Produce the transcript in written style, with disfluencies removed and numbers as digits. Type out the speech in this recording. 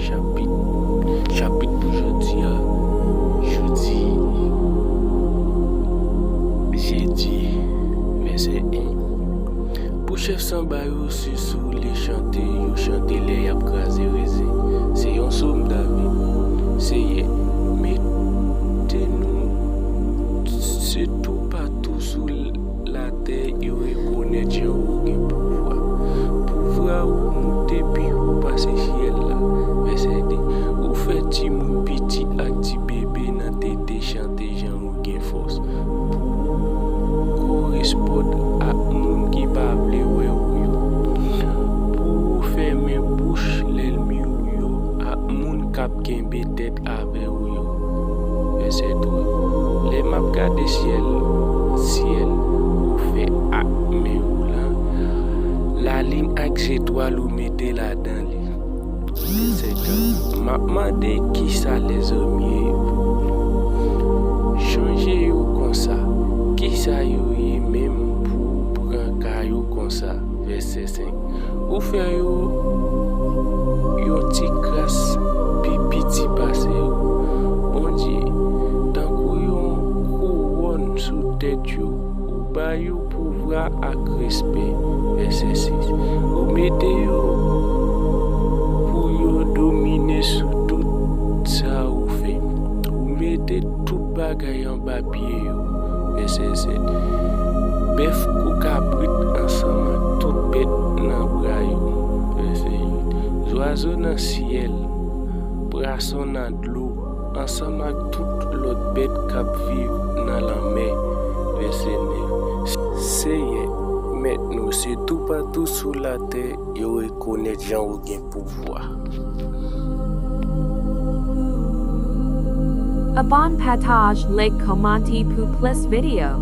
chapitre pour jeudi, j'ai dit verset 1. Pour chef sans baillot, sous les chanter, yo chanter les yap krasé résé. C'est un SOM David. C'est mettez-nous, c'est tout partout sous la terre, yo reconnaît Dieu ou gen pouvoir. Pouvoir ou monter puis ou passer ciel là. Verset 2. Ou fait ti moun petit ak ti bébé nan tété chanter Jean ou gen force. Correspond à moun qui pa vle wè ou yo. Pour fermer bouche l'ennemi ou yo, à moun kap kenbe tête avec ou yo. Verset 3. Les map gade ciel ou fait ak men ou là. La ligne ak étoile ou mette la dans li. Verset 4. M'a mande kisa lèzòm chonje yo konsa. Kisa yo même pour prendre caillou konsa. Verset 5. Ou fait yo ti grâce pipi ti passe yo. Bon Dieu, tant que yon couronne sous tête yo, ou ba yo pouvoir ak respect. Verset 6. Ou mette yo pour yo dominer sous tout ça ou fait. Ou mette tout bagay en papier yo. Verset 7. Bœuf ou cabrit ensemble tout bête nan bras yo. Verset 8. Oiseau dans ciel, poisson dans l'eau, ensemble avec toute l'autre bête qui vivent dans la mer. Verset 9. C'est maintenant, c'est tout partout sur la terre, et reconnaît Jean ou gen pouvoir. Aboné, pataje, layk, komante pour plus vidéo.